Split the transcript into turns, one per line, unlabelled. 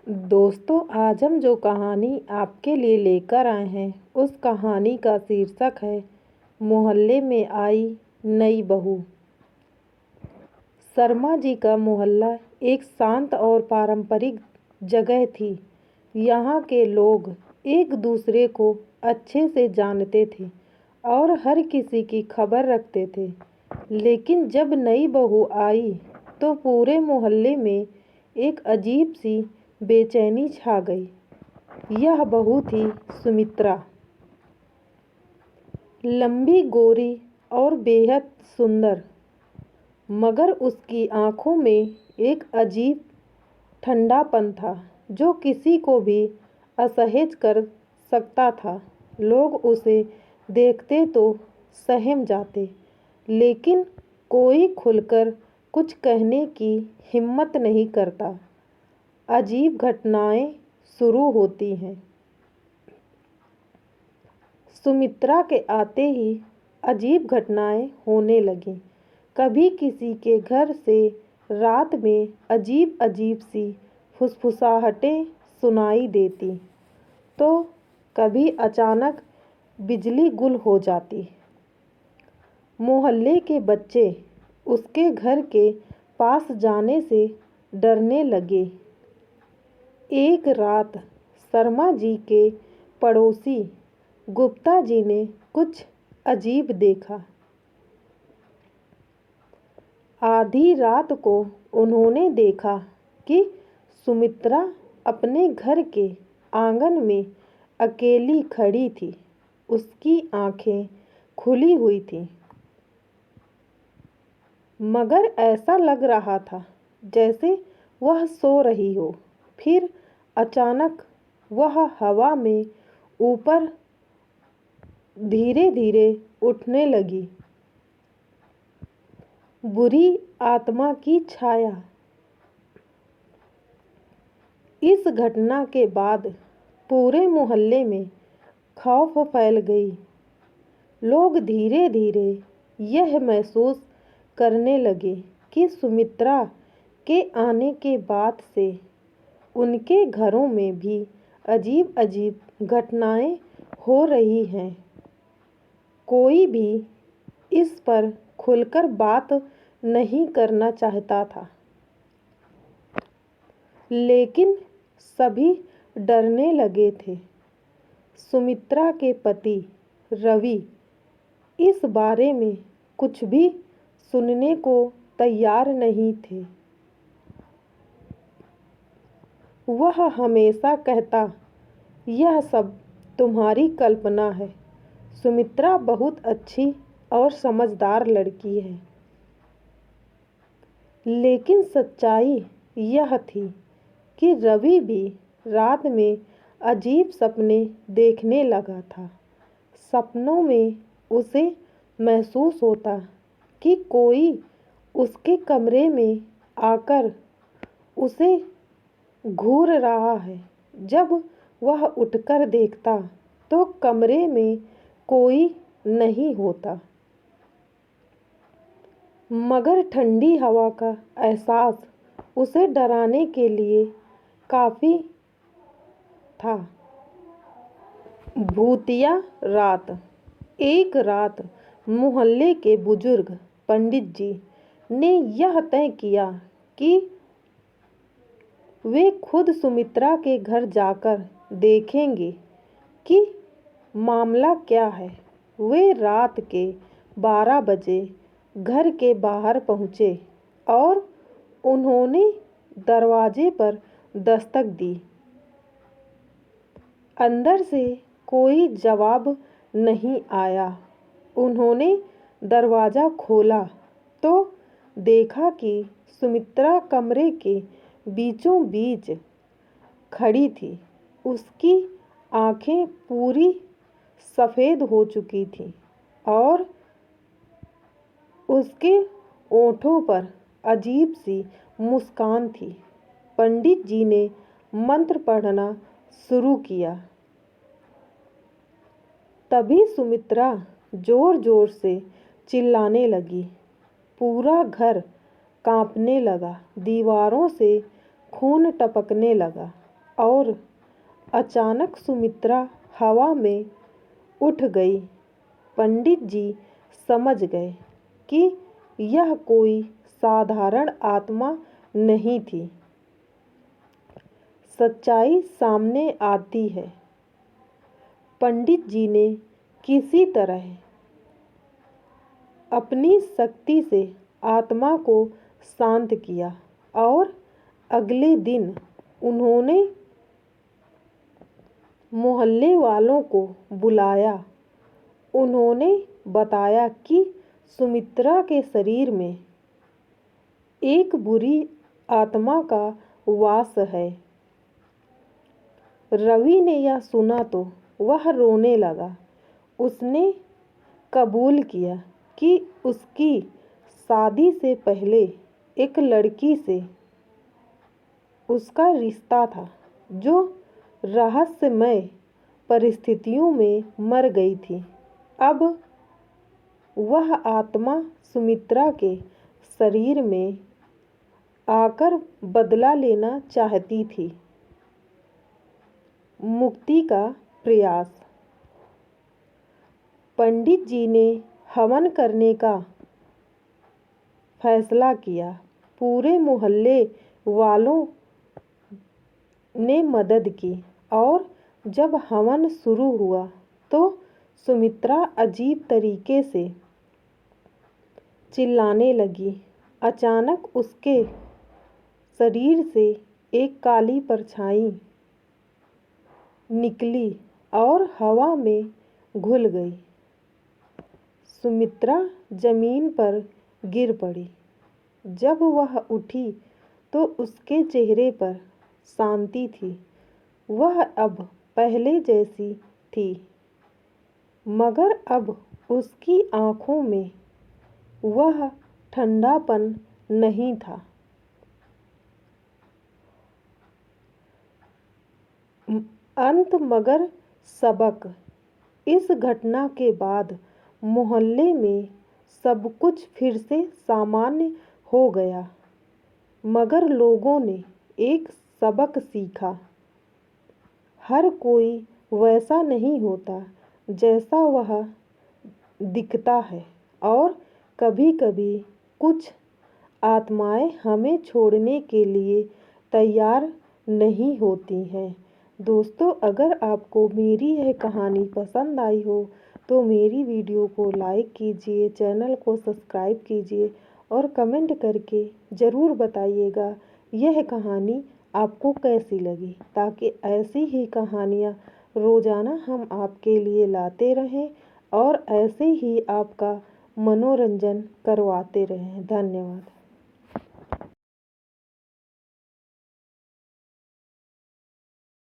दोस्तों, आज हम जो कहानी आपके लिए लेकर आए हैं उस कहानी का शीर्षक है मोहल्ले में आई नई बहू। शर्मा जी का मोहल्ला एक शांत और पारंपरिक जगह थी। यहाँ के लोग एक दूसरे को अच्छे से जानते थे और हर किसी की खबर रखते थे। लेकिन जब नई बहू आई तो पूरे मोहल्ले में एक अजीब सी बेचैनी छा गई। यह बहू थी सुमित्रा। लंबी, गोरी और बेहद सुंदर, मगर उसकी आंखों में एक अजीब ठंडापन था जो किसी को भी असहज कर सकता था। लोग उसे देखते तो सहम जाते, लेकिन कोई खुलकर कुछ कहने की हिम्मत नहीं करता। अजीब घटनाएं शुरू होती हैं। सुमित्रा के आते ही अजीब घटनाएं होने लगीं। कभी किसी के घर से रात में अजीब अजीब सी फुसफुसाहटें सुनाई देती, तो कभी अचानक बिजली गुल हो जाती। मोहल्ले के बच्चे उसके घर के पास जाने से डरने लगे। एक रात शर्मा जी के पड़ोसी गुप्ता जी ने कुछ अजीब देखा। आधी रात को उन्होंने देखा कि सुमित्रा अपने घर के आंगन में अकेली खड़ी थी। उसकी आंखें खुली हुई थीं, मगर ऐसा लग रहा था जैसे वह सो रही हो। फिर अचानक वह हवा में ऊपर धीरे धीरे उठने लगी। बुरी आत्मा की छाया। इस घटना के बाद पूरे मोहल्ले में खौफ फैल गई। लोग धीरे धीरे यह महसूस करने लगे कि सुमित्रा के आने के बाद से उनके घरों में भी अजीब अजीब घटनाएं हो रही हैं। कोई भी इस पर खुलकर बात नहीं करना चाहता था, लेकिन सभी डरने लगे थे। सुमित्रा के पति रवि इस बारे में कुछ भी सुनने को तैयार नहीं थे। वह हमेशा कहता, यह सब तुम्हारी कल्पना है। सुमित्रा बहुत अच्छी और समझदार लड़की है। लेकिन सच्चाई यह थी कि रवि भी रात में अजीब सपने देखने लगा था। सपनों में उसे महसूस होता कि कोई उसके कमरे में आकर उसे घूर रहा है। जब वह उठकर देखता तो कमरे में कोई नहीं होता, मगर ठंडी हवा का एहसास उसे डराने के लिए काफी था। भूतिया रात। एक रात मोहल्ले के बुजुर्ग पंडित जी ने यह तय किया कि वे खुद सुमित्रा के घर जाकर देखेंगे कि मामला क्या है। वे रात के 12 बजे घर के बाहर पहुंचे और उन्होंने दरवाजे पर दस्तक दी। अंदर से कोई जवाब नहीं आया। उन्होंने दरवाजा खोला तो देखा कि सुमित्रा कमरे के बीचों बीच खड़ी थी। उसकी आंखें पूरी सफ़ेद हो चुकी थीं और उसके ओठों पर अजीब सी मुस्कान थी। पंडित जी ने मंत्र पढ़ना शुरू किया। तभी सुमित्रा जोर जोर से चिल्लाने लगी। पूरा घर कांपने लगा। दीवारों से खून टपकने लगा और अचानक सुमित्रा हवा में उठ गई। पंडित जी समझ गए कि यह कोई साधारण आत्मा नहीं थी। सच्चाई सामने आती है। पंडित जी ने किसी तरह अपनी शक्ति से आत्मा को शांत किया और अगले दिन उन्होंने मोहल्ले वालों को बुलाया। उन्होंने बताया कि सुमित्रा के शरीर में एक बुरी आत्मा का वास है। रवि ने यह सुना तो वह रोने लगा। उसने कबूल किया कि उसकी शादी से पहले एक लड़की से उसका रिश्ता था जो रहस्यमय परिस्थितियों में मर गई थी। अब वह आत्मा सुमित्रा के शरीर में आकर बदला लेना चाहती थी। मुक्ति का प्रयास। पंडित जी ने हवन करने का फैसला किया। पूरे मोहल्ले वालों ने मदद की और जब हवन शुरू हुआ तो सुमित्रा अजीब तरीके से चिल्लाने लगी। अचानक उसके शरीर से एक काली परछाई निकली और हवा में घुल गई। सुमित्रा जमीन पर गिर पड़ी। जब वह उठी तो उसके चेहरे पर शांति थी। वह अब पहले जैसी थी, मगर अब उसकी आंखों में वह ठंडापन नहीं था। अंत मगर सबक। इस घटना के बाद मोहल्ले में सब कुछ फिर से सामान्य हो गया, मगर लोगों ने एक सबक सीखा। हर कोई वैसा नहीं होता जैसा वह दिखता है और कभी-कभी कुछ आत्माएं हमें छोड़ने के लिए तैयार नहीं होती हैं। दोस्तों, अगर आपको मेरी यह कहानी पसंद आई हो तो मेरी वीडियो को लाइक कीजिए, चैनल को सब्सक्राइब कीजिए और कमेंट करके ज़रूर बताइएगा यह कहानी आपको कैसी लगी, ताकि ऐसी ही कहानियाँ रोज़ाना हम आपके लिए लाते रहें और ऐसे ही आपका मनोरंजन करवाते रहें। धन्यवाद।